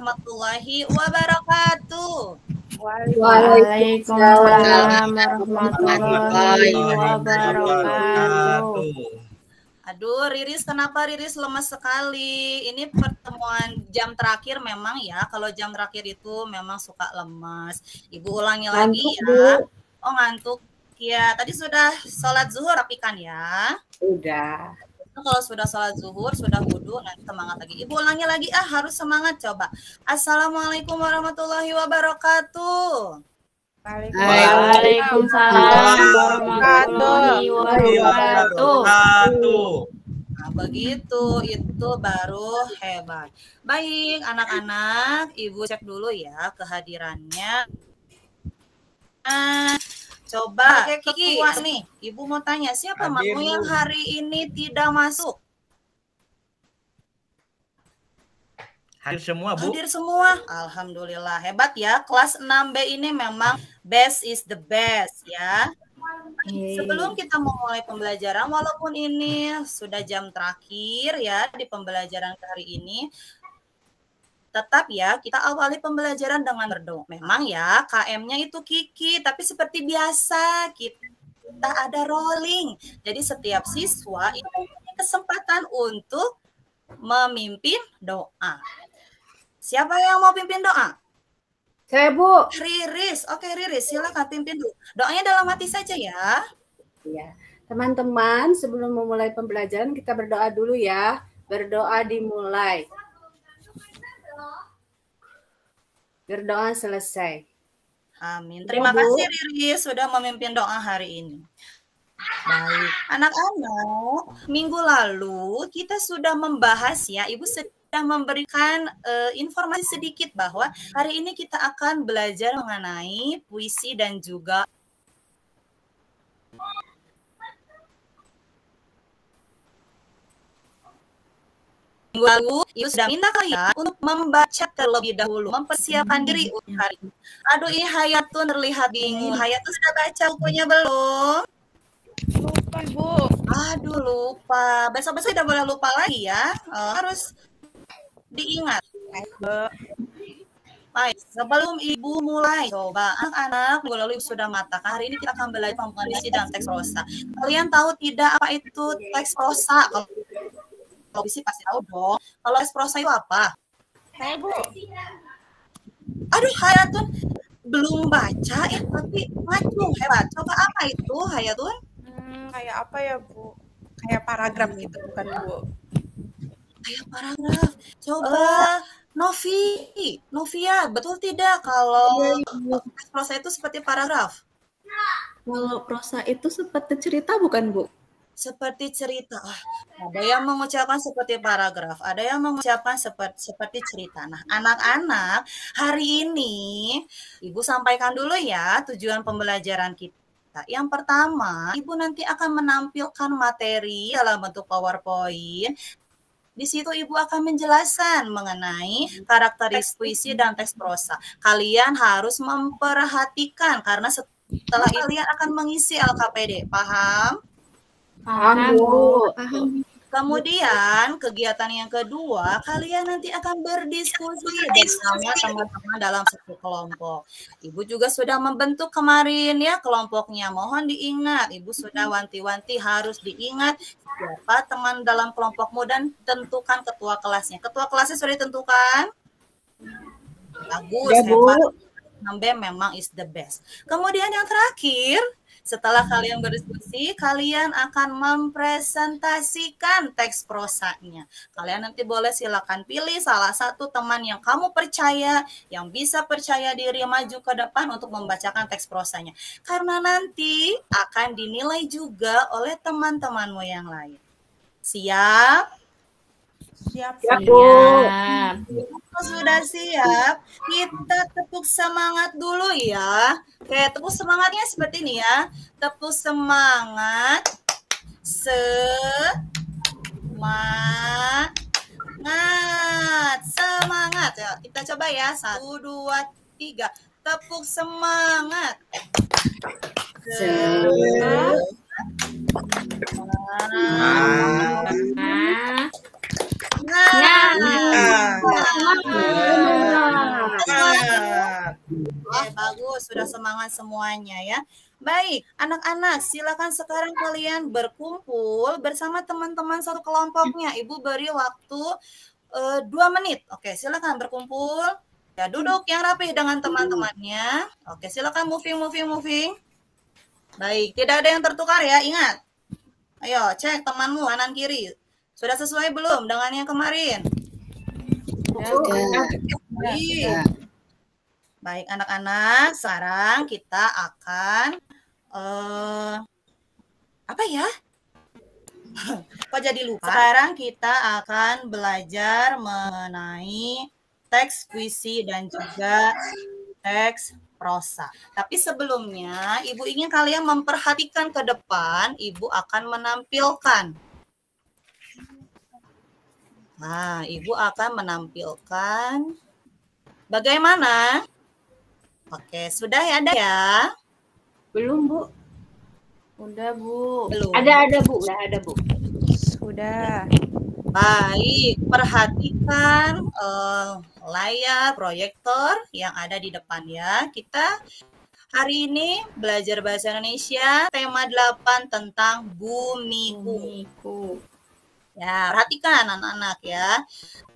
warahmatullahi wabarakatuh. Waalaikumsalam warahmatullahi wabarakatuh. Aduh, Riris, kenapa Riris lemas sekali? Ini pertemuan jam terakhir memang ya. Kalau jam terakhir itu memang suka lemas. Ibu ulangi lagi ya. Oh, ngantuk. Ya, tadi sudah sholat zuhur rapikan ya. Udah. Kalau sudah sholat zuhur, sudah wudhu, nanti semangat lagi. Ibu ulangi lagi, harus semangat coba. Assalamualaikum warahmatullahi wabarakatuh. Waalaikumsalam warahmatullahi wabarakatuh. Nah, begitu, itu baru hebat. Baik, anak-anak, Ibu cek dulu ya kehadirannya. Coba Kiki nih, Ibu mau tanya siapa makmu yang hari ini tidak masuk? Hadir semua, Bu. Hadir semua. Alhamdulillah, hebat ya. Kelas 6B ini memang best is the best ya. Sebelum kita memulai pembelajaran, walaupun ini sudah jam terakhir ya di pembelajaran hari ini, tetap ya, kita awali pembelajaran dengan berdoa. Memang ya, KM-nya itu Kiki, tapi seperti biasa, kita ada rolling. Jadi setiap siswa itu punya kesempatan untuk memimpin doa. Siapa yang mau pimpin doa? Saya, Bu. Riris. Oke, Riris, silakan pimpin dulu. Doanya dalam hati saja ya. Ya. Teman-teman, sebelum memulai pembelajaran, kita berdoa dulu ya. Berdoa dimulai. Berdoa selesai. Amin. Terima kasih Riris sudah memimpin doa hari ini. Baik, anak-anak, minggu lalu kita sudah membahas ya, Ibu sudah memberikan informasi sedikit bahwa hari ini kita akan belajar mengenai puisi dan juga minggu lalu, Ibu sudah minta kalian untuk membaca terlebih dahulu, mempersiapkan diri untuk hari ini. Aduh, ini Hayatun terlihat bingung. Hayatun sudah baca bukunya belum? Lupa, Bu. Aduh, lupa. Besok-besok tidak boleh lupa lagi ya. Harus diingat. Baik, sebelum Ibu mulai, coba anak-anak, minggu lalu Ibu sudah mengatakan hari ini kita akan belajar komposisi dan teks prosa. Kalian tahu tidak apa itu teks prosa? Kalau puisi pasti tahu dong. Kalau teks prosa itu apa? Saya, Bu. Aduh, Hayatun belum baca ya, tapi macung hebat. Coba apa itu, Hayatun? Kayak apa ya, Bu? Kayak paragraf gitu, bukan, Bu? Kayak paragraf. Coba Novia, betul tidak kalau teks prosa itu seperti paragraf? Kalau prosa itu seperti cerita bukan, Bu? Seperti cerita. Ada yang mengucapkan seperti paragraf, ada yang mengucapkan seperti cerita. Nah, anak-anak, hari ini Ibu sampaikan dulu ya tujuan pembelajaran kita. Yang pertama, Ibu nanti akan menampilkan materi dalam bentuk PowerPoint. Di situ Ibu akan menjelaskan mengenai karakteristik puisi dan teks prosa. Kalian harus memperhatikan karena setelah kalian akan mengisi LKPD. Paham? Paham, Bu. Paham. Kemudian kegiatan yang kedua, kalian nanti akan berdiskusi bersama teman-teman dalam satu kelompok. Ibu juga sudah membentuk kemarin ya kelompoknya. Mohon diingat, Ibu sudah wanti-wanti harus diingat siapa teman dalam kelompokmu dan tentukan ketua kelasnya. Ketua kelasnya sudah ditentukan? Bagus, ya, Bu. hebat. 6B memang is the best. Kemudian yang terakhir, setelah kalian berdiskusi, kalian akan mempresentasikan teks prosanya. Kalian nanti boleh silakan pilih salah satu teman yang kamu percaya, yang bisa percaya diri maju ke depan untuk membacakan teks prosanya. Karena nanti akan dinilai juga oleh teman-temanmu yang lain. Siap? Siap, Bu. Kalau sudah siap, kita tepuk semangat dulu ya. Oke, tepuk semangatnya seperti ini ya. Tepuk semangat. Semangat. Ya, kita coba ya. 1, 2, 3. Tepuk semangat. sudah semangat semuanya ya. Baik, anak-anak, silakan sekarang kalian berkumpul bersama teman-teman satu kelompoknya. Ibu beri waktu 2 menit. Oke, silakan berkumpul. Ya, duduk yang rapi dengan teman-temannya. Oke, silakan moving. Baik, tidak ada yang tertukar ya, ingat. Ayo, cek temanmu kanan kiri. Sudah sesuai belum dengan yang kemarin? Sudah. Baik, anak-anak, sekarang kita akan apa ya? Kok jadi lupa? Sekarang kita akan belajar mengenai teks puisi dan juga teks prosa. Tapi sebelumnya, Ibu ingin kalian memperhatikan ke depan, Ibu akan menampilkan. Nah, Ibu akan menampilkan bagaimana? Oke, sudah ya ada ya? Belum, Bu. Udah, Bu. Belum. Ada, Bu. Udah ada, Bu. Sudah. Baik, perhatikan layar proyektor yang ada di depan ya. Kita hari ini belajar bahasa Indonesia tema 8 tentang bumiku. Ya, perhatikan anak-anak ya.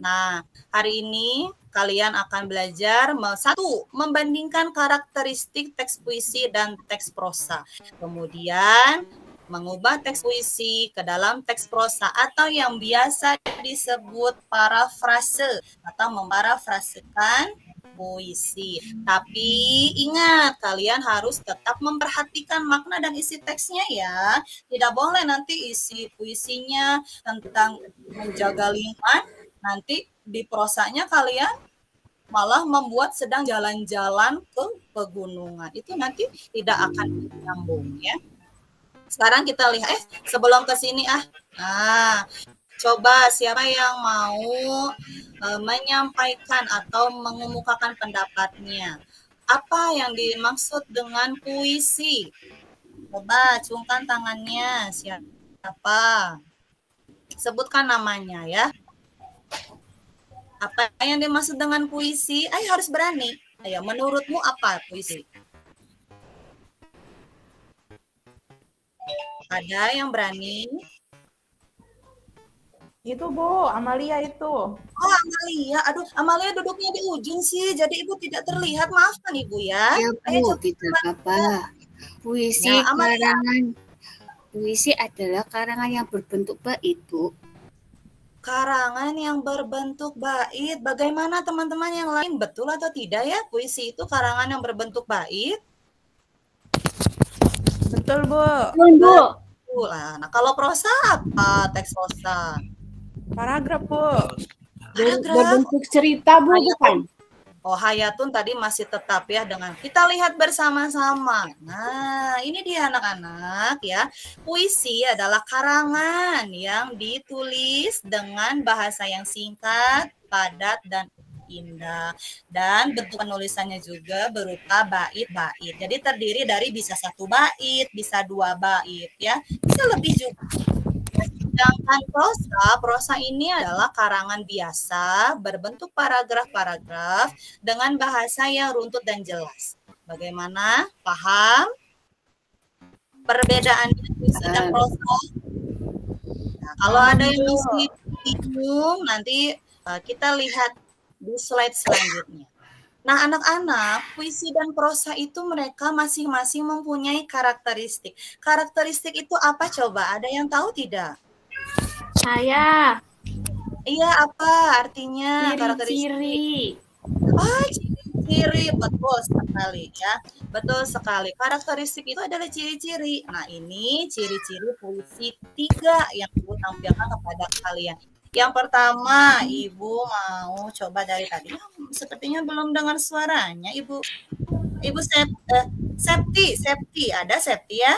Nah, hari ini kalian akan belajar satu, membandingkan karakteristik teks puisi dan teks prosa. Kemudian mengubah teks puisi ke dalam teks prosa atau yang biasa disebut parafrase atau memparafrasekan puisi. Tapi ingat, kalian harus tetap memperhatikan makna dan isi teksnya ya. Tidak boleh nanti isi puisinya tentang menjaga lingkungan, nanti di prosanya kalian malah membuat sedang jalan-jalan ke pegunungan. Itu nanti tidak akan nyambung ya. Sekarang kita lihat, sebelum ke sini coba siapa yang mau menyampaikan atau mengemukakan pendapatnya. Apa yang dimaksud dengan puisi? Coba acungkan tangannya. Siapa? Sebutkan namanya ya. Apa yang dimaksud dengan puisi? Ayo harus berani. Ayo, menurutmu apa puisi? Ada yang berani? Itu, Bu, Amalia itu. Oh, Amalia. Aduh, Amalia duduknya di ujung sih. Jadi Ibu tidak terlihat. Maafkan Ibu ya. Ya, Bu, tidak apa-apa. Puisi Ya, Amalia. karangan. Puisi adalah karangan yang berbentuk bait, Bu. Karangan yang berbentuk bait. Bagaimana teman-teman yang lain? Betul atau tidak ya? Puisi itu karangan yang berbentuk bait? Betul, Bu. Belum, Bu. Betul. Nah, kalau prosa apa? Teks prosa. Paragraf, Bu. Berbentuk cerita, Bu, bukan? Oh, Hayatun tadi masih tetap ya dengan kita lihat bersama-sama. Nah, ini dia anak-anak ya. Puisi adalah karangan yang ditulis dengan bahasa yang singkat, padat, dan indah. Dan bentuk penulisannya juga berupa bait-bait. Jadi terdiri dari bisa 1 bait, bisa 2 bait ya. Bisa lebih juga. Sedangkan prosa ini adalah karangan biasa berbentuk paragraf-paragraf dengan bahasa yang runtut dan jelas. Bagaimana? Paham? Perbedaannya puisi dan prosa? Nah, kalau ada yang masih bingung, nanti kita lihat di slide selanjutnya. Nah, anak-anak, puisi dan prosa itu mereka masing-masing mempunyai karakteristik. Karakteristik itu apa coba? Ada yang tahu tidak? Saya. Iya, apa artinya karakteristik? Ciri-ciri. Oh, ciri-ciri, betul sekali ya. Betul sekali. Karakteristik itu adalah ciri-ciri. Nah, ini ciri-ciri puisi 3 yang Ibu tampilkan kepada kalian. Yang pertama, Ibu mau coba dari tadi. Sepertinya belum dengar suaranya, Ibu. Ibu Septi, ada Septi ya?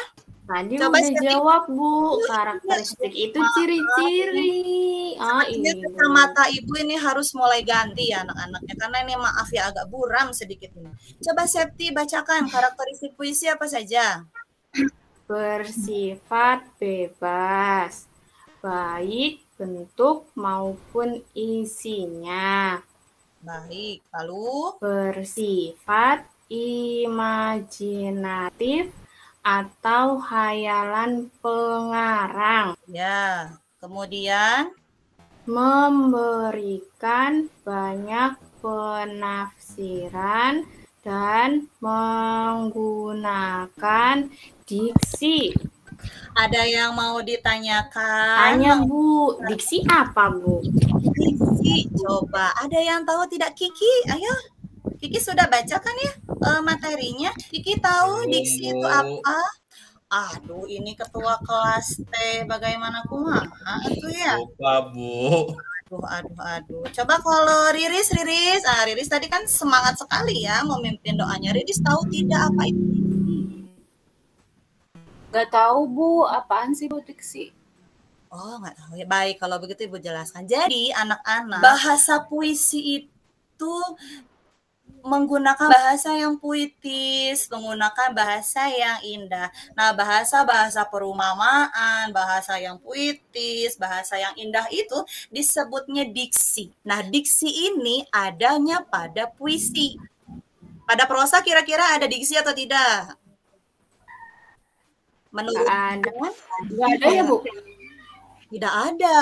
Tadi Coba udah Septi. jawab, Bu. Karakteristik itu ciri-ciri. Ini kacamata Ibu ini harus mulai ganti ya anak-anaknya. Karena ini maaf ya agak buram sedikit ini. Coba Septi bacakan karakteristik puisi apa saja? Bersifat bebas, baik bentuk maupun isinya. Baik, lalu Bersifat imajinatif atau hayalan pengarang. Ya, kemudian Memberikan banyak penafsiran dan menggunakan diksi. ada yang mau ditanyakan? Tanya Bu, diksi apa Bu? Diksi, coba. Ada yang tahu tidak Kiki? Ayo, Kiki sudah baca kan ya materinya? Kiki tahu diksi itu apa? Aduh, ini ketua kelas T, bagaimana kumaha itu ya? Lupa, Bu. Aduh. Coba kalau Riris, Riris tadi kan semangat sekali ya memimpin doanya. Riris tahu tidak apa itu? Gak tahu Bu, apaan sih Bu diksi? Oh, nggak tahu ya. Baik, kalau begitu Ibu jelaskan. Jadi, anak-anak, bahasa puisi itu menggunakan bahasa yang puitis, menggunakan bahasa yang indah. Nah, bahasa perumpamaan, bahasa yang puitis, bahasa yang indah itu disebutnya diksi. Nah, diksi ini adanya pada puisi. Pada prosa kira-kira ada diksi atau tidak? Menurut Nggak ada ya Bu? Tidak ada,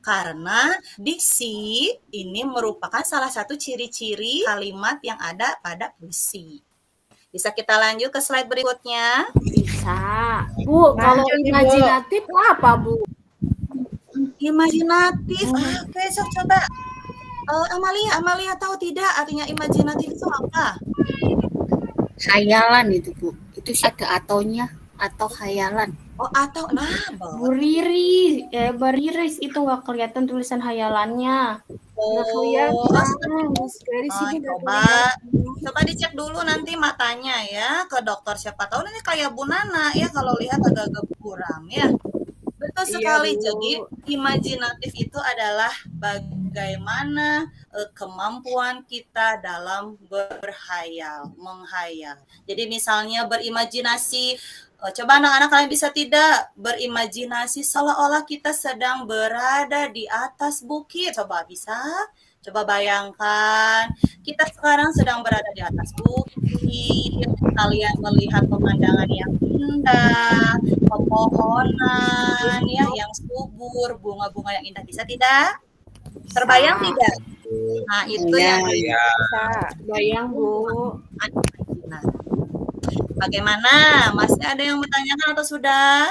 karena diksi ini merupakan salah satu ciri-ciri kalimat yang ada pada puisi. Bisa kita lanjut ke slide berikutnya? Bisa. Bu, kalau imajinatif apa Bu? Imajinatif, oke, coba. Amalia tahu tidak artinya imajinatif itu apa? Hayalan itu Bu. Itu sih ada ataunya atau hayalan. Oh, atau Beriris itu nggak kelihatan tulisan hayalannya. Nggak kelihatan. Dari sini coba dicek dulu nanti matanya ya ke dokter, siapa tahu nanti kayak Bu Nana ya kalau lihat agak-agak kurang ya. Betul sekali. Bu. Jadi imajinatif itu adalah bagaimana kemampuan kita dalam berhayal, menghayal. Jadi misalnya berimajinasi, coba anak-anak kalian bisa tidak berimajinasi seolah-olah kita sedang berada di atas bukit. Coba bisa? Coba bayangkan, kita sekarang sedang berada di atas bukit, kalian melihat pemandangan yang indah, pepohonan ya yang subur, bunga-bunga yang indah. Bisa tidak? Terbayang tidak? Nah, itu yang bisa. Bayang Bu. Nah, bagaimana? Masih ada yang bertanyakan atau sudah?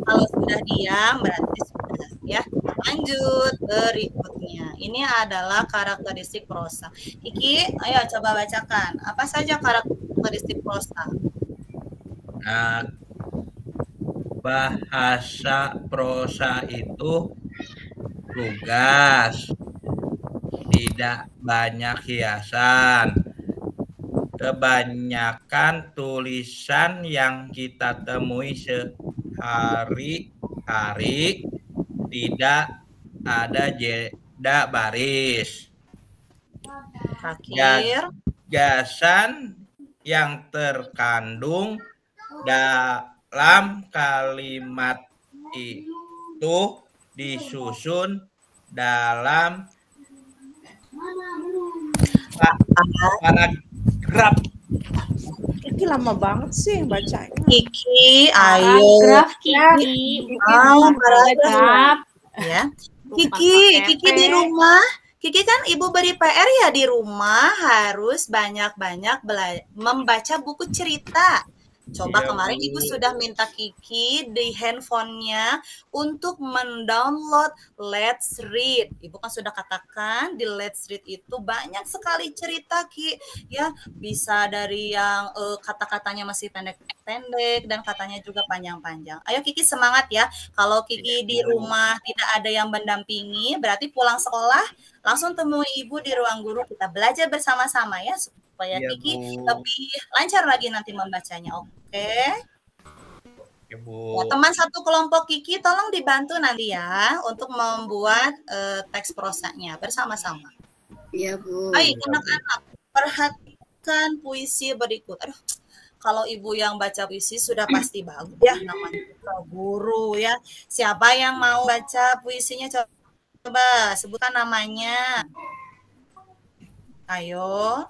Kalau sudah diam berarti sudah ya. Lanjut berikutnya. Ini adalah karakteristik prosa. Iki, ayo coba bacakan. Apa saja karakteristik prosa? Nah, bahasa prosa itu lugas, tidak banyak hiasan. Kebanyakan tulisan yang kita temui sehari-hari tidak ada jeda baris. Terakhir, Gagasan yang terkandung dalam kalimat itu disusun dalam paragraf. Ini lama banget sih bacanya. Kiki, ayo. Paragraf Kiki. Paragraf. Ya. Kiki di rumah. Kiki kan ibu beri PR ya di rumah harus banyak-banyak membaca buku cerita. Coba kemarin ibu sudah minta Kiki di handphonenya untuk mendownload Let's Read. Ibu kan sudah katakan di Let's Read itu banyak sekali cerita Ki. Ya, bisa dari yang kata-katanya masih pendek-pendek dan katanya juga panjang-panjang. Ayo Kiki semangat ya. Kalau Kiki di rumah tidak ada yang mendampingi, berarti pulang sekolah langsung temui ibu di ruang guru, kita belajar bersama-sama ya supaya Kiki lebih lancar lagi nanti membacanya. Oke. Ya, Bu. Ya, teman satu kelompok Kiki tolong dibantu nanti ya untuk membuat teks prosanya bersama-sama. Iya Bu. Baik, anak-anak, perhatikan puisi berikut. Aduh, kalau ibu yang baca puisi sudah pasti bagus ya, namanya guru ya. Siapa yang mau baca puisinya? Coba sebutkan namanya. Ayo.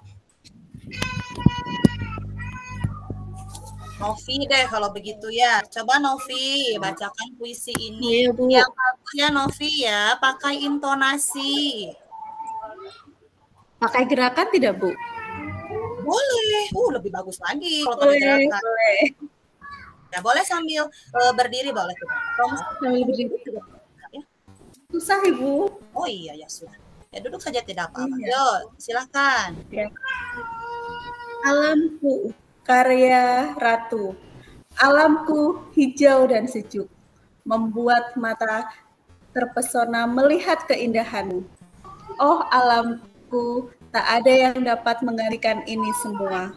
Novi deh kalau begitu ya. Coba Novi bacakan puisi ini. Iya, Bu. Yang bagus ya Novi ya, pakai intonasi. Pakai gerakan tidak, Bu? Boleh. Lebih bagus lagi kalau pakai gerakan. Boleh. Ya, boleh sambil berdiri boleh. Sambil berdiri. Ya. Susah, Ibu. Oh iya ya sudah. Ya duduk saja tidak apa-apa. Yo, silakan. Ya. Alamku, karya Ratu. Alamku hijau dan sejuk, membuat mata terpesona melihat keindahanmu. Oh alamku, tak ada yang dapat menggantikan ini semua.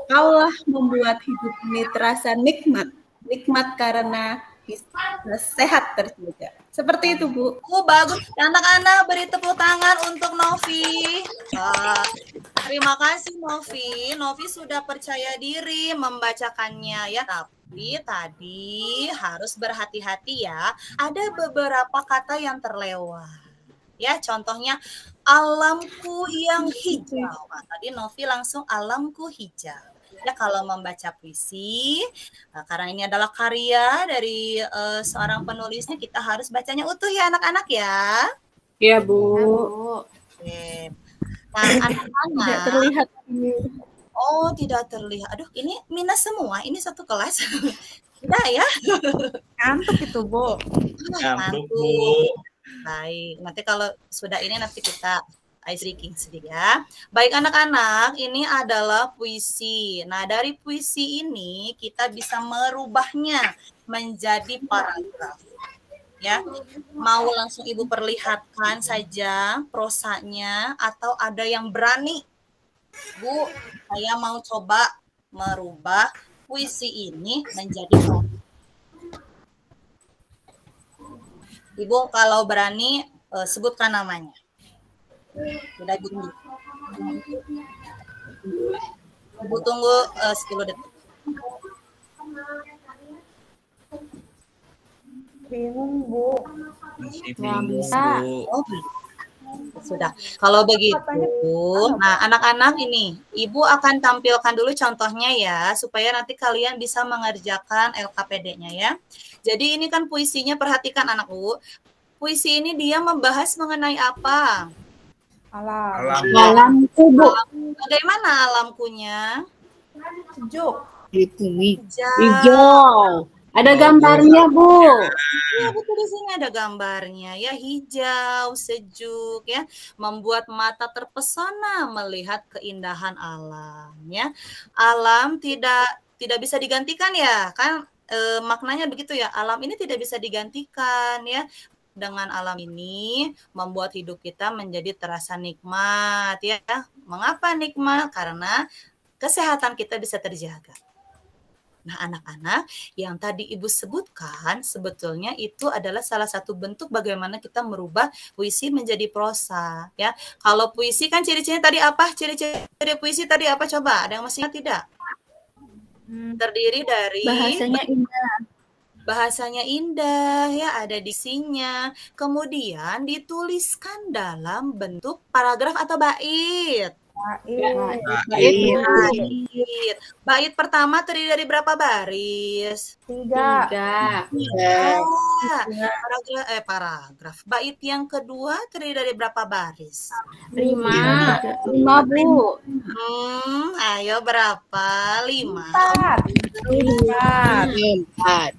Kaulah membuat hidup ini terasa nikmat. Nikmat karena bisa sehat terjaga. Seperti itu, Bu. Bagus. Anak-anak beri tepuk tangan untuk Novi. Terima kasih Novi. Novi sudah percaya diri membacakannya ya. Tapi tadi harus berhati-hati ya. Ada beberapa kata yang terlewat. Ya, contohnya alamku yang hijau. Nah, tadi Novi langsung alamku hijau. Ya, kalau membaca puisi, karena ini adalah karya dari seorang penulisnya, kita harus bacanya utuh ya anak-anak ya. Iya, Bu. Oke. Nah, anak-anak. Tidak terlihat. Oh, tidak terlihat. Aduh, ini minus semua. Ini satu kelas. Tidak ya? Ngantuk itu, Bu. Ngantuk, Bu. Baik, nanti kalau sudah ini nanti kita ice breaking sedikit ya. Baik anak-anak, ini adalah puisi. Nah, dari puisi ini kita bisa merubahnya menjadi paragraf. Ya, mau langsung Ibu perlihatkan saja prosanya atau ada yang berani? Bu, saya mau coba merubah puisi ini menjadi paragraf. Ibu kalau berani sebutkan namanya. Sudah bunyi. Ibu tunggu 10 detik. Bingung, Bu. Masih Nggak bingung, bisa. Bu. Oh, sudah. Kalau begitu, nah anak-anak ini, Ibu akan tampilkan dulu contohnya ya, supaya nanti kalian bisa mengerjakan LKPD-nya ya. Jadi ini kan puisinya, perhatikan anakku. Puisi ini dia membahas mengenai apa? Alam. Alamku, Bu. Bagaimana alamkunya? Sejuk. Hijau. Ada gambarnya, Bu. Iya, betul, di sini ada gambarnya ya, hijau, sejuk ya, membuat mata terpesona melihat keindahan alam ya. Alam tidak bisa digantikan ya, kan maknanya begitu ya. Alam ini tidak bisa digantikan ya. Dengan alam ini membuat hidup kita menjadi terasa nikmat ya. Mengapa nikmat? Karena kesehatan kita bisa terjaga. Nah, anak-anak, yang tadi Ibu sebutkan sebetulnya itu adalah salah satu bentuk bagaimana kita merubah puisi menjadi prosa ya. Kalau puisi kan ciri-cirinya tadi apa? Ciri-ciri puisi tadi apa, coba? Ada yang masih ingat tidak? Terdiri dari Bahasanya indah. Bahasanya indah ya, ada diksinya. Kemudian dituliskan dalam bentuk paragraf atau bait. Bait pertama terdiri dari berapa baris? 3. Paragraf. Bait yang kedua terdiri dari berapa baris? 5. 5, Bu. Ayo berapa? 5.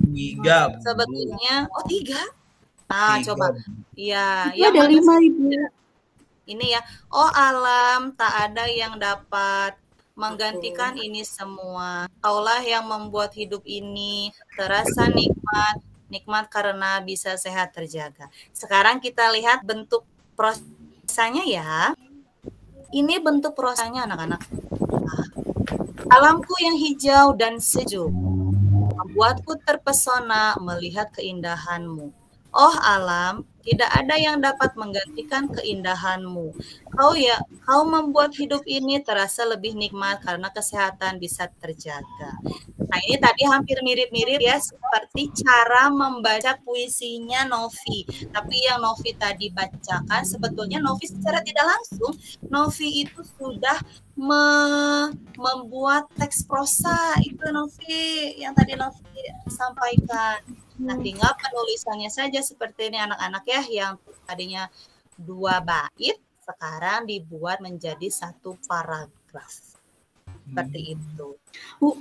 3. Sebetulnya 3. Nah, 3. coba. Iya, Itu ada 5, Ibu. Ini ya, oh alam tak ada yang dapat menggantikan ini semua. Kaulah yang membuat hidup ini terasa nikmat karena bisa sehat terjaga. Sekarang kita lihat bentuk prosanya ya. Ini bentuk prosanya anak-anak. Alamku yang hijau dan sejuk, membuatku terpesona melihat keindahanmu. Oh alam, tidak ada yang dapat menggantikan keindahanmu. Kau membuat hidup ini terasa lebih nikmat karena kesehatan bisa terjaga. Nah, ini tadi hampir mirip-mirip ya, seperti cara membaca puisinya Novi. Tapi yang Novi tadi bacakan, sebetulnya Novi secara tidak langsung, Novi itu sudah membuat teks prosa. Itu Novi, yang tadi Novi sampaikan. Nah, tinggal penulisannya saja seperti ini anak-anak ya, yang tadinya 2 bait, sekarang dibuat menjadi 1 paragraf. Seperti itu. Bu,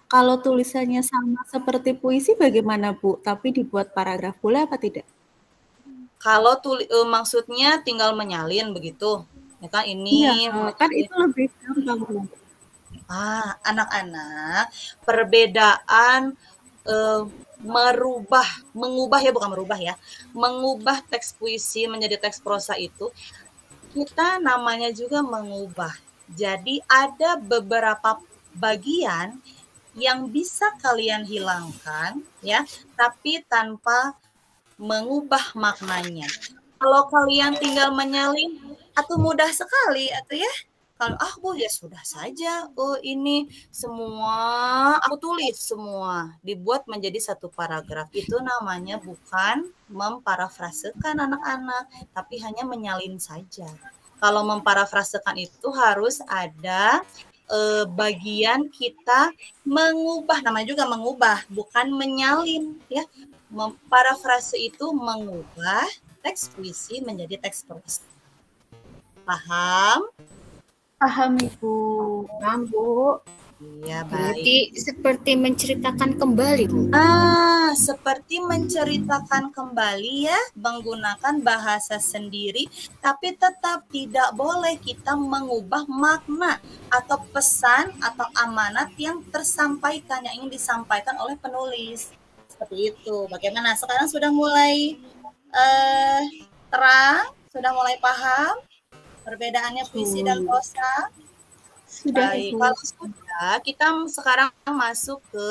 kalau tulisannya sama seperti puisi bagaimana, Bu? Tapi dibuat paragraf boleh apa tidak? Kalau maksudnya tinggal menyalin begitu. Ya kan ini kan itu lebih gampang, Bu. Anak-anak, perbedaan mengubah teks puisi menjadi teks prosa itu kita namanya juga mengubah. Jadi ada beberapa bagian yang bisa kalian hilangkan ya, tapi tanpa mengubah maknanya. Kalau kalian tinggal menyalin, atau mudah sekali atau ya. Kalau Bu ya sudah saja. Oh ini semua aku tulis semua, dibuat menjadi 1 paragraf. Itu namanya bukan memparafrasekan anak-anak, tapi hanya menyalin saja. Kalau memparafrasekan itu harus ada bagian kita mengubah, namanya juga mengubah, bukan menyalin ya. Memparafrase itu mengubah teks puisi menjadi teks prosa. Paham? Paham, Ibu. Paham, Bu. Iya, baik. Berarti seperti menceritakan kembali, Bu. Seperti menceritakan kembali ya, menggunakan bahasa sendiri, tapi tetap tidak boleh kita mengubah makna atau pesan atau amanat yang tersampaikan, yang ingin disampaikan oleh penulis. Seperti itu. Bagaimana? Sekarang sudah mulai terang? Sudah mulai paham perbedaannya puisi dan prosa? Sudah. Baik, kalau sudah, kita sekarang masuk ke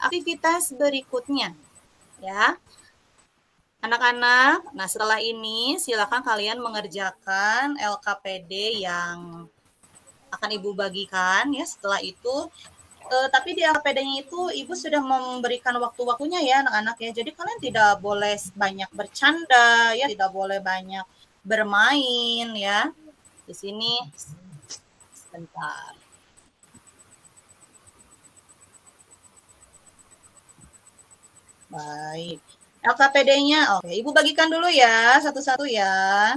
aktivitas berikutnya, ya, anak-anak. Nah, setelah ini silakan kalian mengerjakan LKPD yang akan Ibu bagikan, ya. Setelah itu, tapi di LKPD-nya itu Ibu sudah memberikan waktu-waktunya ya, anak-anak ya. Jadi kalian tidak boleh banyak bercanda, ya, tidak boleh banyak bermain, ya. Di sini. Sebentar. Baik. LKPD-nya, oke. Ibu bagikan dulu ya, satu-satu ya.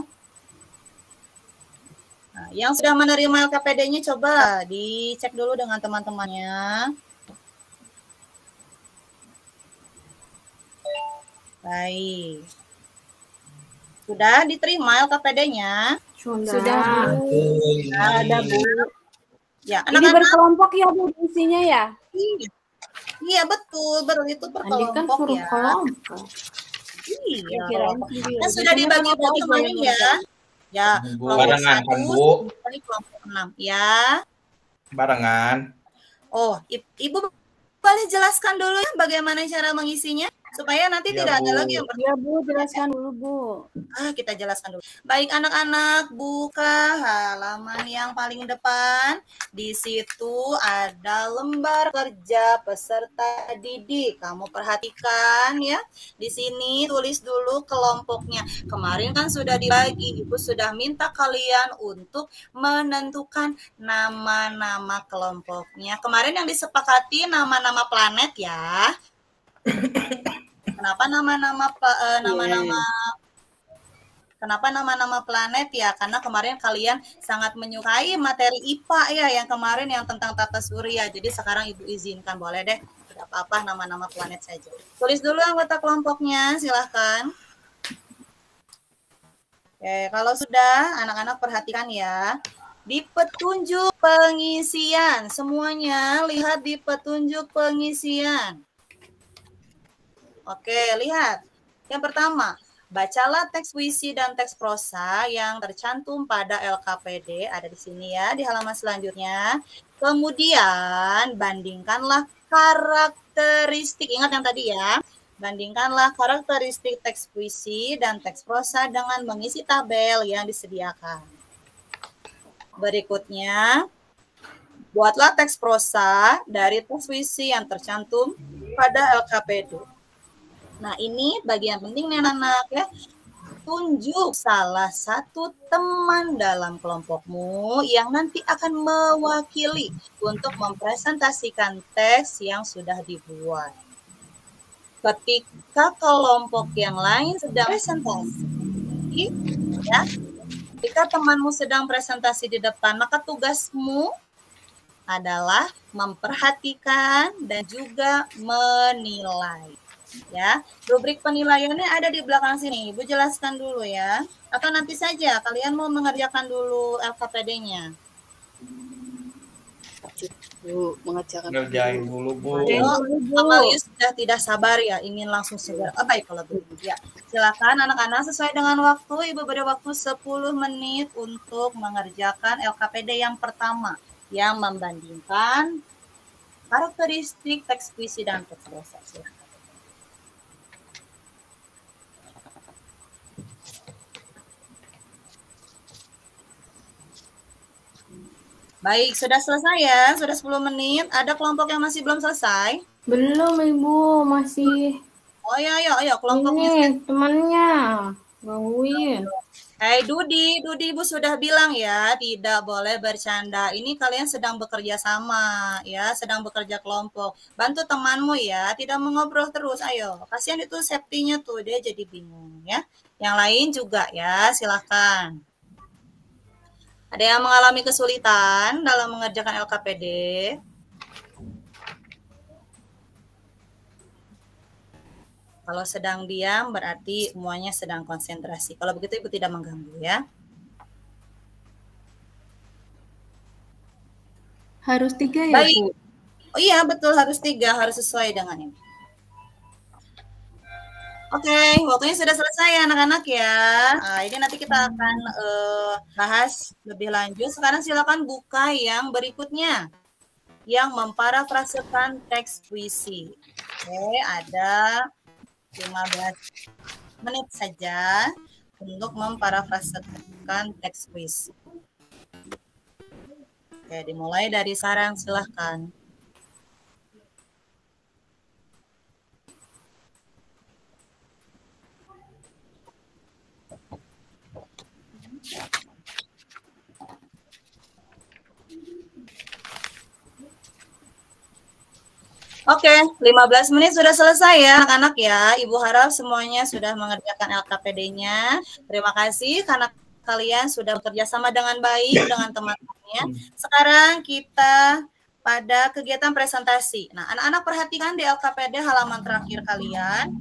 Nah, yang sudah menerima LKPD-nya coba dicek dulu dengan teman-temannya. Baik. Sudah diterima LKPD-nya? Sudah, Bu. Ada, Bu. Ya, Ini berkelompok ya, Bu, isinya ya? Iya, betul itu berkelompok kan suruh ya. kelompok. Iya. Kan Sudah dibagi-bagi kemarin ya. Ya, barengan kan, Bu? Kelompok 6 ya. Barengan. Oh, Ibu boleh jelaskan dulu ya bagaimana cara mengisinya supaya nanti Ya, tidak ada Bu. lagi yang Ya, Bu, jelaskan dulu, Bu. kita jelaskan dulu. Baik anak-anak, buka halaman yang paling depan. Di situ ada lembar kerja peserta didik. Kamu perhatikan ya. Di sini tulis dulu kelompoknya. Kemarin kan sudah dibagi. Ibu sudah minta kalian untuk menentukan nama-nama kelompoknya. Kemarin yang disepakati nama-nama planet ya. Kenapa nama-nama Kenapa nama-nama planet ya? Karena kemarin kalian sangat menyukai materi IPA ya, yang kemarin yang tentang tata surya. Jadi sekarang Ibu izinkan, boleh deh, tidak apa-apa nama-nama planet saja. Tulis dulu anggota kelompoknya, silahkan. Oke, kalau sudah, anak-anak perhatikan ya. Di petunjuk pengisian, semuanya lihat di petunjuk pengisian. Oke, lihat. Yang pertama, bacalah teks puisi dan teks prosa yang tercantum pada LKPD, ada di sini ya, di halaman selanjutnya. Kemudian, bandingkanlah karakteristik, ingat yang tadi ya, bandingkanlah karakteristik teks puisi dan teks prosa dengan mengisi tabel yang disediakan. Berikutnya, Buatlah teks prosa dari teks puisi yang tercantum pada LKPD. Nah, ini bagian penting nih anak-anak ya. Tunjuk salah satu teman dalam kelompokmu yang nanti akan mewakili untuk mempresentasikan teks yang sudah dibuat. Ketika kelompok yang lain sedang presentasi, ya, ketika temanmu sedang presentasi di depan, maka tugasmu adalah memperhatikan dan juga menilai. Ya, rubrik penilaiannya ada di belakang sini. Ibu jelaskan dulu ya. Atau nanti saja kalian mau mengerjakan dulu LKPD-nya. Bu, mengerjakan Ngerjain dulu, Bu. Amalia sudah tidak sabar ya, ingin langsung segera. Baik kalau begitu ya. Silakan anak-anak sesuai dengan waktu. Ibu beri waktu 10 menit untuk mengerjakan LKPD yang pertama yang membandingkan karakteristik teks puisi dan teks prosa. Silakan. Baik, sudah selesai ya, sudah 10 menit. Ada kelompok yang masih belum selesai? Belum Ibu, masih Oh ya, ayo kelompoknya. ini temannya gangguin. Hai Dudi Ibu sudah bilang ya, tidak boleh bercanda. Ini kalian sedang bekerja sama ya, sedang bekerja kelompok. Bantu temanmu ya, tidak mengobrol terus. Ayo, kasihan itu safety-nya tuh, dia jadi bingung ya. Yang lain juga ya, silakan. Ada yang mengalami kesulitan dalam mengerjakan LKPD? Kalau sedang diam berarti semuanya sedang konsentrasi. Kalau begitu Ibu tidak mengganggu ya. Harus 3 ya, Baik. Bu? Oh iya betul, harus 3, harus sesuai dengan ini. Oke, waktunya sudah selesai ya anak-anak ya. Nah, ini nanti kita akan bahas lebih lanjut. Sekarang silakan buka yang berikutnya. Yang memparafrasekan teks puisi. Oke, ada 15 menit saja untuk memparafrasekan teks puisi. Oke, dimulai dari sekarang, silahkan. Oke, 15 menit sudah selesai ya anak-anak ya. Ibu harap semuanya sudah mengerjakan LKPD-nya. Terima kasih karena kalian sudah bekerja sama dengan baik dengan teman-temannya. Sekarang kita pada kegiatan presentasi. Nah, anak-anak perhatikan di LKPD halaman terakhir kalian.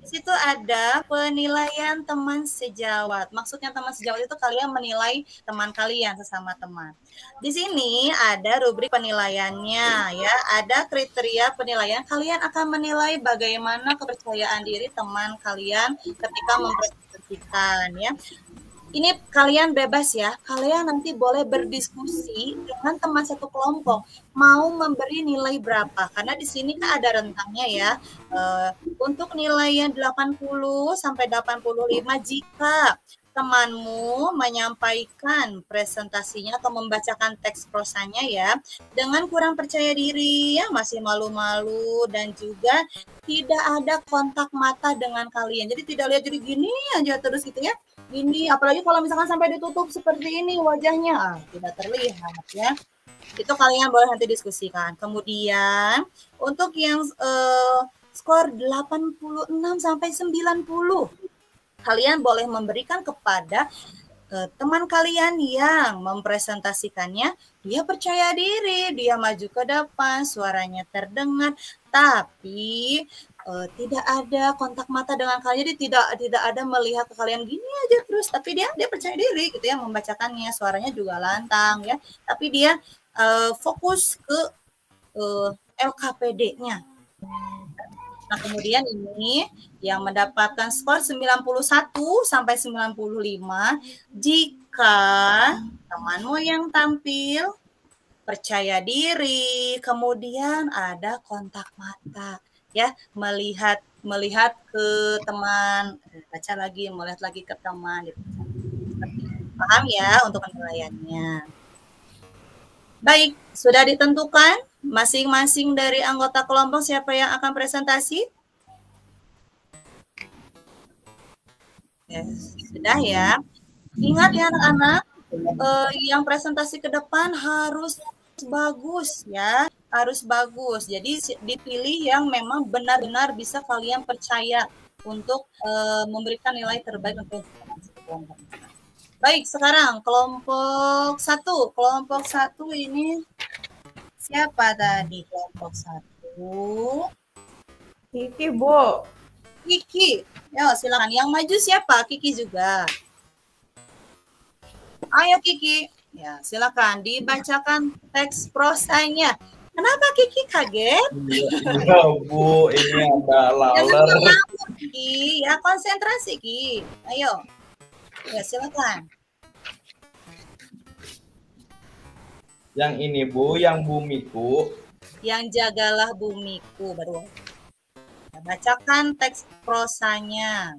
Di situ ada penilaian teman sejawat. Maksudnya teman sejawat itu kalian menilai teman kalian sesama teman. Di sini ada rubrik penilaiannya ya, ada kriteria penilaian. Kalian akan menilai bagaimana kepercayaan diri teman kalian ketika mempresentasikan ya. Ini kalian bebas ya, kalian nanti boleh berdiskusi dengan teman satu kelompok, mau memberi nilai berapa, karena di sini kan ada rentangnya ya, untuk nilai yang 80 sampai 85 jika temanmu menyampaikan presentasinya atau membacakan teks prosanya ya, dengan kurang percaya diri ya, masih malu-malu dan juga tidak ada kontak mata dengan kalian, jadi tidak lihat jadi gini aja terus gitu ya. Ini apalagi kalau misalkan sampai ditutup seperti ini wajahnya, tidak terlihat ya. Itu kalian boleh nanti diskusikan. Kemudian untuk yang skor 86 sampai 90, kalian boleh memberikan kepada teman kalian yang mempresentasikannya, dia percaya diri, dia maju ke depan, suaranya terdengar, tapi tidak ada kontak mata dengan kalian, jadi tidak ada melihat ke kalian gini aja terus, tapi dia percaya diri gitu ya membacakannya, suaranya juga lantang ya, tapi dia fokus ke LKPD-nya. Nah, kemudian ini yang mendapatkan skor 91 sampai 95 jika temanmu yang tampil percaya diri, kemudian ada kontak mata ya, melihat ke teman, baca lagi, melihat lagi ke teman gitu. Paham ya untuk penilaiannya. Baik, sudah ditentukan masing-masing dari anggota kelompok siapa yang akan presentasi? Yes, sudah ya. Ingat ya anak-anak, yang presentasi ke depan harus bagus ya, harus bagus. Jadi dipilih yang memang benar-benar bisa kalian percaya untuk memberikan nilai terbaik untuk kelompok. Baik, sekarang kelompok 1. Kelompok 1 ini siapa tadi kelompok 1? Kiki, Bu. Kiki. Yo, silakan. Yang maju siapa? Kiki juga. Ayo Kiki. Ya, silakan dibacakan teks prosanya. Kenapa Kiki kaget? Iya, Bu, ini ada laler. Kiki, ya konsentrasi Ki. Ayo. Ya, silakan. Yang ini, Bu, yang bumiku. Yang jagalah bumiku baru. Ya, bacakan teks prosanya.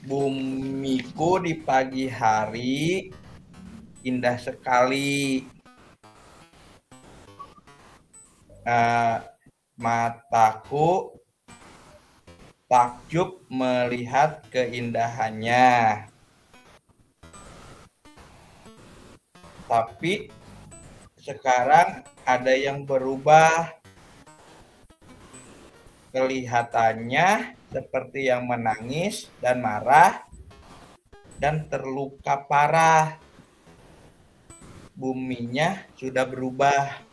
Bumiku di pagi hari indah sekali. Mataku takjub melihat keindahannya. Tapi sekarang ada yang berubah. Kelihatannya seperti yang menangis dan marah dan terluka parah. Buminya sudah berubah.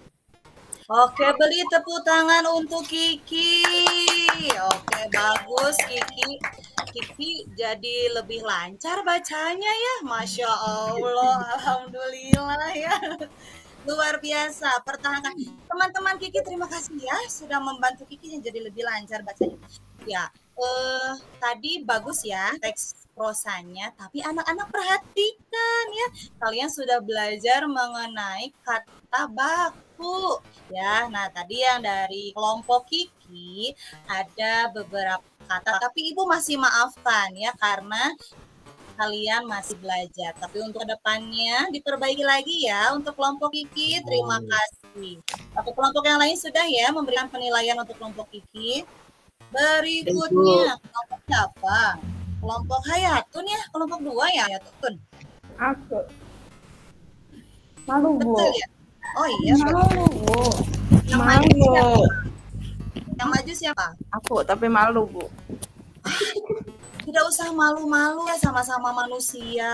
Oke, beri tepuk tangan untuk Kiki. Oke, bagus Kiki. Kiki jadi lebih lancar bacanya ya. Masya Allah, alhamdulillah ya. Luar biasa, pertahankan. Teman-teman Kiki terima kasih ya sudah membantu Kiki yang jadi lebih lancar bacanya. Ya, tadi bagus ya teks prosanya, tapi anak-anak perhatikan ya. Kalian sudah belajar mengenai kata baku ya. Nah, tadi yang dari kelompok Kiki ada beberapa kata, tapi Ibu masih maafkan ya karena kalian masih belajar. Tapi untuk kedepannya diperbaiki lagi ya untuk kelompok Kiki. Terima kasih. Untuk kelompok yang lain sudah ya memberikan penilaian untuk kelompok Kiki. Berikutnya kelompok siapa? Kelompok Hayatun ya, kelompok 2 ya Hayatun. Aku. Malu, Bu. Betul ya? Oh iya. Malu, Bu. Yang maju Malu. siapa? Yang maju siapa? Aku, tapi malu, Bu. Tidak usah malu-malu ya, sama-sama manusia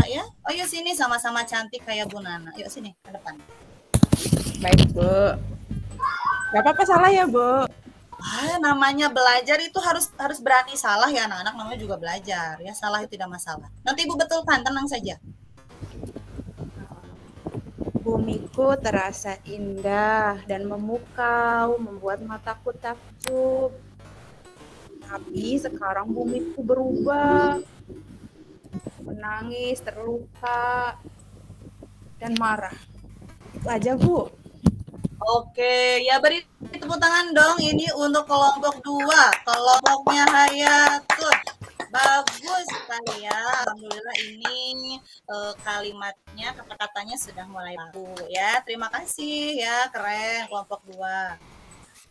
ya. Oh iya sini sama-sama cantik kayak Bu Nana. Yuk sini ke depan. Baik, Bu. Gak apa-apa salah ya, Bu. Namanya belajar itu harus berani salah ya anak-anak, namanya juga belajar ya, salah itu tidak masalah. Nanti Ibu betulkan, tenang saja. Bumiku terasa indah dan memukau, membuat mataku takjub. Tapi sekarang bumiku berubah, menangis, terluka, dan marah. Itu aja, Bu. Oke, ya beri tepuk tangan dong ini untuk kelompok 2, kelompoknya Hayatun. Bagus sekali ya, alhamdulillah ini kalimatnya, kata-katanya sudah mulai baku ya. Terima kasih ya, keren kelompok 2.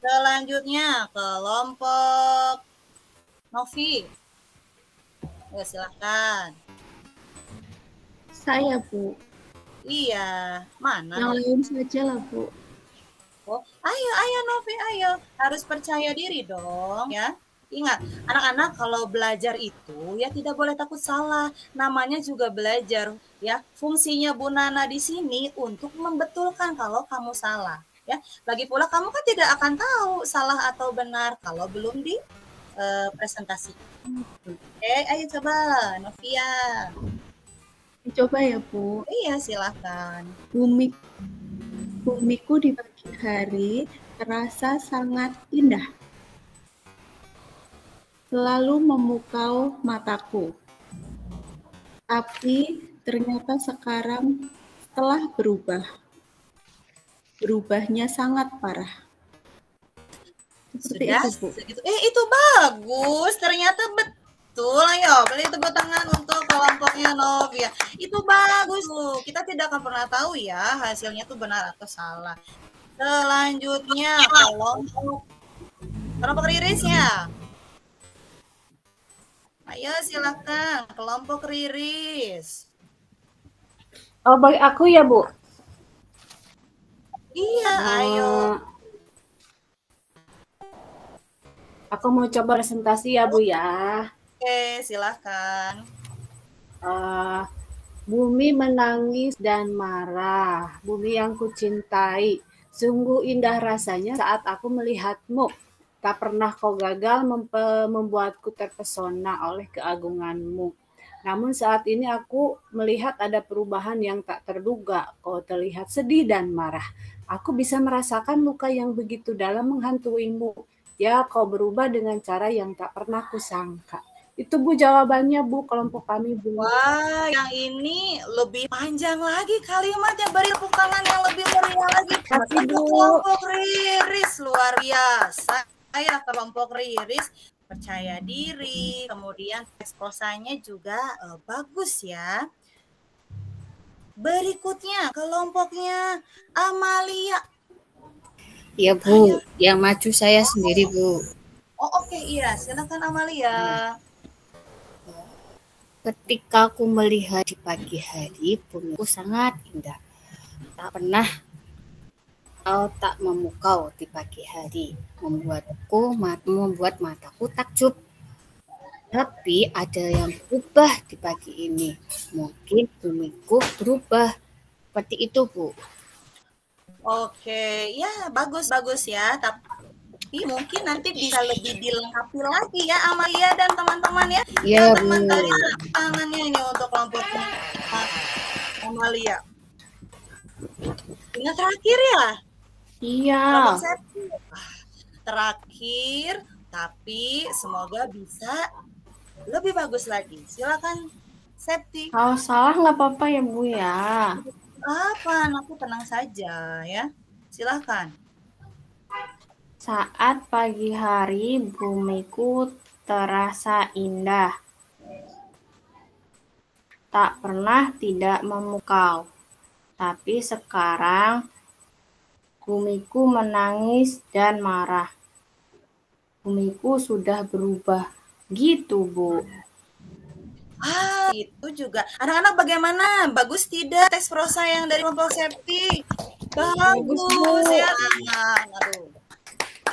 Selanjutnya kelompok Novi. Ya, silakan. Saya, Bu. Iya, mana? Yang lain saja lah, Bu. Oh, ayo Novi, ayo. Harus percaya diri dong ya. Ingat, anak-anak kalau belajar itu ya tidak boleh takut salah. Namanya juga belajar ya. Fungsinya Bu Nana di sini untuk membetulkan kalau kamu salah ya. Lagi pula kamu kan tidak akan tahu salah atau benar kalau belum di presentasi. Oke, ayo coba Novia. Coba ya, Bu. Iya, silakan. Bumiku di pagi hari terasa sangat indah. Selalu memukau mataku. Tapi ternyata sekarang telah berubah. Berubahnya sangat parah. Seperti Sudah itu, Bu. segitu. Itu bagus. Ternyata betul. Ayo, beri tepuk tangan untuk kelompoknya Novia. Itu bagus, Bu. Kita tidak akan pernah tahu ya hasilnya itu benar atau salah. Selanjutnya kelompok Ririsnya. Ayo silakan kelompok Riris. Oh, bagi aku ya, Bu. Iya, ayo. Aku mau coba presentasi ya, Bu ya. Oke, silakan. Bumi menangis dan marah. Bumi yang kucintai. Sungguh indah rasanya saat aku melihatmu. Tak pernah kau gagal membuatku terpesona oleh keagunganmu. Namun saat ini aku melihat ada perubahan yang tak terduga. Kau terlihat sedih dan marah. Aku bisa merasakan luka yang begitu dalam menghantuimu. Ya, kau berubah dengan cara yang tak pernah kusangka. Itu Bu jawabannya Bu, kelompok kami Bu. Wah, yang ini lebih panjang lagi kalimatnya, beri tepuk tangan yang lebih meriah lagi. Kasih, Bu. Kelompok Riris luar biasa. Saya kelompok Riris percaya diri, kemudian teks prosanya juga bagus ya. Berikutnya kelompoknya Amalia. Ya Bu, yang maju saya sendiri Bu. Oh oke, iya, silakan Amalia. Ketika aku melihat di pagi hari, bumiku sangat indah. Tak pernah kau tak memukau di pagi hari, membuat mataku takjub. Tapi ada yang berubah di pagi ini. Mungkin bumiku berubah. Seperti itu, Bu. Oke, ya bagus ya. Tapi mungkin nanti bisa lebih dilengkapi lagi ya Amalia dan teman-teman ya. Iya, Yang teman Bu. tadi tangannya ini untuk kelompoknya Amalia. Yang terakhir ya. Iya. Kelompok Septi. Terakhir, tapi semoga bisa lebih bagus lagi. Silakan Septi. Kalau salah nggak apa-apa ya Bu ya. Apa? Anakku tenang saja ya. Silakan. Saat pagi hari bumiku terasa indah. Tak pernah tidak memukau. Tapi sekarang bumiku menangis dan marah. Bumiku sudah berubah. Gitu, Bu. Itu juga. Anak-anak bagaimana? Bagus tidak teks prosa yang dari kelompok Septi? Bagus ya anak. Aduh.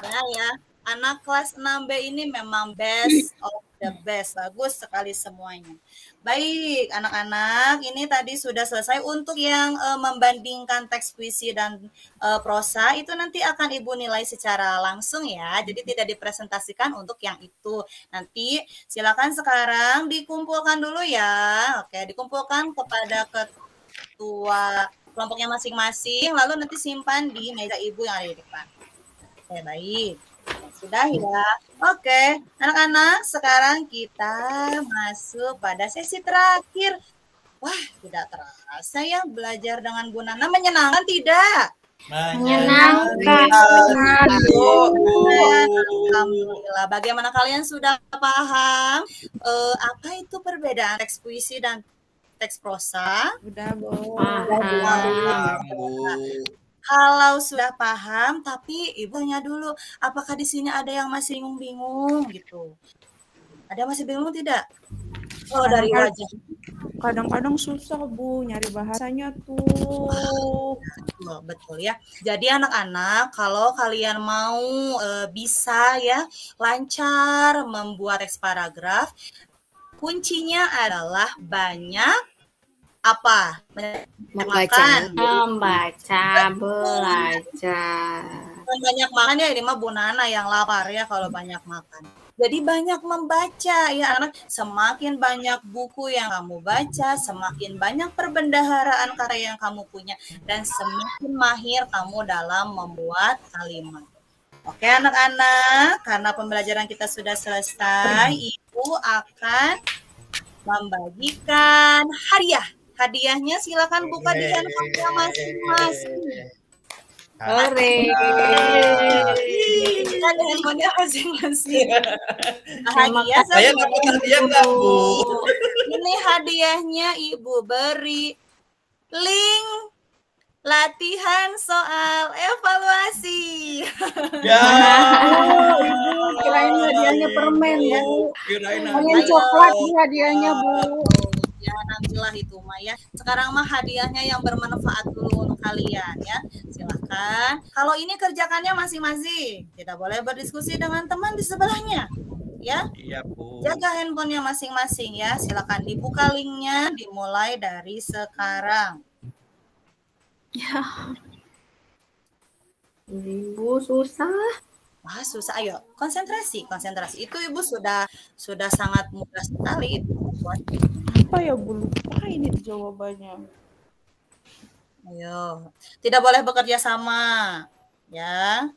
Ya. Anak kelas 6B ini memang best of the best. Bagus sekali semuanya. Baik, anak-anak, ini tadi sudah selesai. Untuk yang membandingkan teks puisi dan prosa, itu nanti akan Ibu nilai secara langsung ya. Jadi tidak dipresentasikan untuk yang itu. Nanti silakan sekarang dikumpulkan dulu ya. Oke, dikumpulkan kepada ketua kelompoknya masing-masing, lalu nanti simpan di meja Ibu yang ada di depan. Oke, baik. Sudah ya. Oke, anak-anak, sekarang kita masuk pada sesi terakhir. Wah, tidak terasa ya belajar dengan Bu Nana. Menyenangkan tidak? Menyenangkan. Alhamdulillah. Bagaimana kalian sudah paham apa itu perbedaan teks puisi dan teks prosa? Udah, Bu. Kalau sudah paham, tapi Ibu tanya dulu, apakah di sini ada yang masih bingung-bingung gitu? Ada masih bingung tidak? Oh, dari wajah. Kadang-kadang susah, Bu, nyari bahasanya tuh. Betul ya. Jadi anak-anak, kalau kalian mau bisa ya lancar membuat teks paragraf, kuncinya adalah banyak apa? Membaca. Belajar. Banyak makan ya, ini mah Bu Nana yang lapar ya kalau banyak makan. Jadi banyak membaca ya anak. Semakin banyak buku yang kamu baca, semakin banyak perbendaharaan kata yang kamu punya, dan semakin mahir kamu dalam membuat kalimat. Oke anak-anak, karena pembelajaran kita sudah selesai, Ibu akan membagikan hadiah. Hadiahnya silakan buka di handphone masing-masing. Sore. Kita ada handphonenya masing-masing. Bahagia Saya dapat hadiah nggak, Bu? Ini hadiahnya Ibu beri link latihan soal evaluasi. Ya. Ibu, kirain hadiahnya permen, Ya. Bu. Kirain Pengen coklat nih hadiahnya, Bu. Ya nantilah itu mah ya. Sekarang mah hadiahnya yang bermanfaat dulu untuk kalian ya. Silahkan. Kalau ini kerjakannya masing-masing. Tidak boleh berdiskusi dengan teman di sebelahnya. Ya. Iya, Bu. Jaga handphonenya masing-masing ya. Silakan dibuka linknya, dimulai dari sekarang. Ibu susah. Wah susah, ayo konsentrasi. Itu Ibu sudah sangat mudah sekali itu. Apa ya Bu? Lupa ini jawabannya. Ayo, tidak boleh bekerja sama, ya.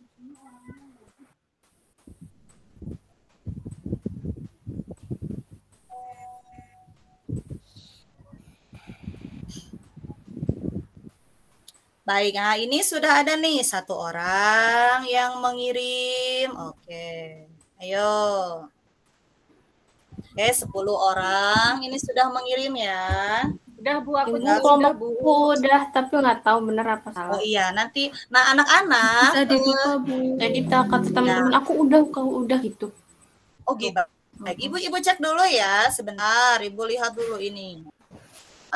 Baik, nah ini sudah ada nih satu orang yang mengirim. Oke, ayo. Oke, 10 orang ini sudah mengirim ya. Udah Bu, aku Udah, juga Bu. udah, tapi nggak tahu bener apa salah. Oh iya, nanti. Nah anak-anak. Jadi kata teman-teman aku udah gitu. Oh gitu. Baik, Ibu cek dulu ya sebentar. Ibu lihat dulu ini.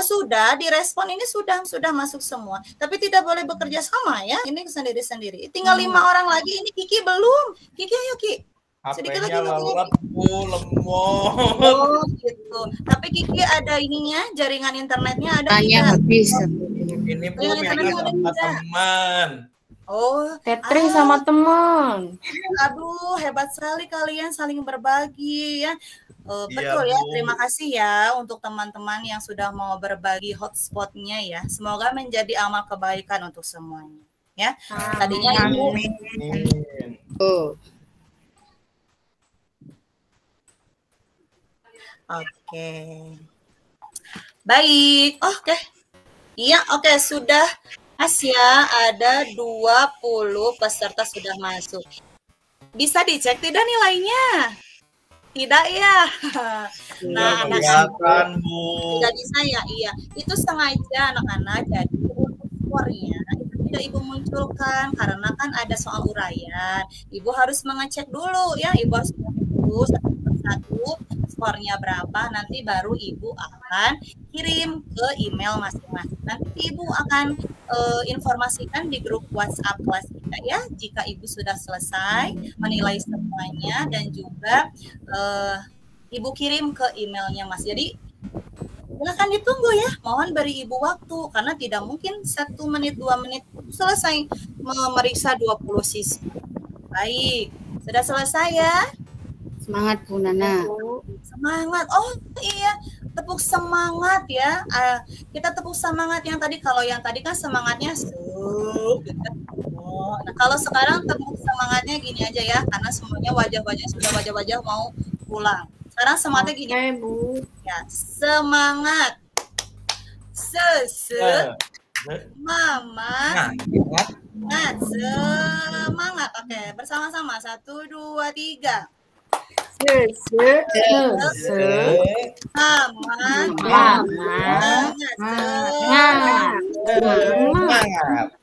Sudah direspon ini sudah masuk semua. Tapi tidak boleh bekerja sama ya. Ini sendiri-sendiri. Tinggal 5 orang lagi. Ini Kiki belum. Kiki ayo Ki. Sedikit lagi HP-nya Bu. lelap, Bu, lemot. Oh gitu. Tapi Kiki ada ininya, jaringan internetnya ada Tanya tidak? habis. Ini Bu Jaringan yang internetnya ada sama tidak? teman. Oh, Tethering sama teman. aduh hebat sekali kalian saling berbagi ya. Betul Iya, ya, Bu. terima kasih ya untuk teman-teman yang sudah mau berbagi hotspotnya ya. Semoga menjadi amal kebaikan untuk semuanya. Ya, tadinya Ibu Amin. Oh. Oke. Baik, oke. Iya, oke, sudah Asia ada 20 peserta sudah masuk. Bisa dicek tidak nilainya? Tidak ya. Nah, Kelihatan, Bu. tidak bisa ya, iya. Itu sengaja anak-anak jadi untuk skornya itu tidak Ibu munculkan karena kan ada soal uraian. Ibu harus mengecek dulu ya, Ibu harus mengecek dulu satu persatu skornya berapa, nanti baru Ibu akan kirim ke email masing-masing. Nanti Ibu akan informasikan di grup WhatsApp kelas kita ya, jika Ibu sudah selesai menilai semuanya dan juga Ibu kirim ke emailnya Mas. Jadi silakan ditunggu ya. Mohon beri Ibu waktu karena tidak mungkin 1 menit 2 menit selesai memeriksa 20 siswa. Baik, sudah selesai ya. Semangat Bu Nana. Semangat. Oh iya, tepuk semangat ya. Kita tepuk semangat yang tadi. Kalau yang tadi kan semangatnya gitu. Oh, nah kalau sekarang tepuk semangatnya gini aja ya, karena semuanya wajah-wajah sudah wajah-wajah mau pulang. Sekarang semangatnya gini. Oke, Bu. Ya, semangat. Mama. Semangat. Oke, bersama-sama. 1, 2, 3. Semangat.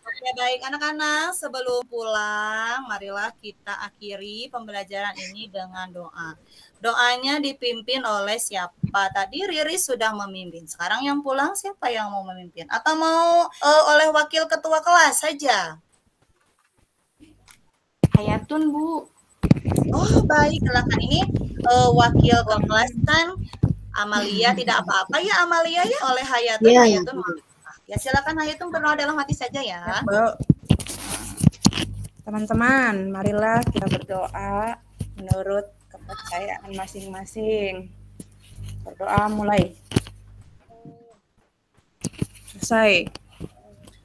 Oke, baik anak-anak, sebelum pulang, marilah kita akhiri pembelajaran ini dengan doa. Doanya dipimpin oleh siapa? Tadi Riri sudah memimpin. Sekarang yang pulang siapa yang mau memimpin? Atau mau oleh wakil ketua kelas saja? Hayatun, Bu. Oh, baik. Silakan. Ini wakil kelas kan Amalia. Tidak apa-apa ya Amalia ya, oleh Hayatun. Iya, Hayatun ya, silakan Hayatun berdoa dalam hati saja ya. Bu. Teman-teman, marilah kita berdoa menurut kepercayaan masing-masing. Berdoa mulai. Selesai.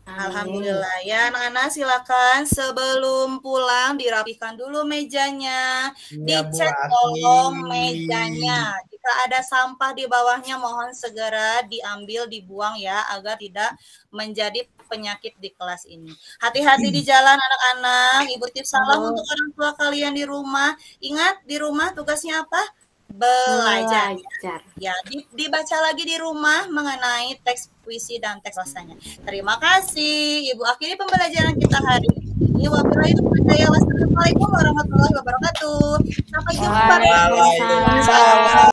Alhamdulillah ya anak-anak, silakan sebelum pulang dirapikan dulu mejanya, Iya, Bu dicat Aki. tolong mejanya. Jika jika ada sampah di bawahnya mohon segera diambil, dibuang ya, agar tidak menjadi penyakit di kelas ini. Hati-hati di jalan anak-anak. Ibu titip salam untuk orang tua kalian di rumah. Ingat, di rumah tugasnya apa? Belajar. Ya, dibaca lagi di rumah mengenai teks puisi dan teks prosanya. Terima kasih. Ibu akhiri pembelajaran kita hari ini. Wabillahi taufiq. Wassalamualaikum warahmatullahi wabarakatuh. Sampai jumpa. Waalaikumsalam.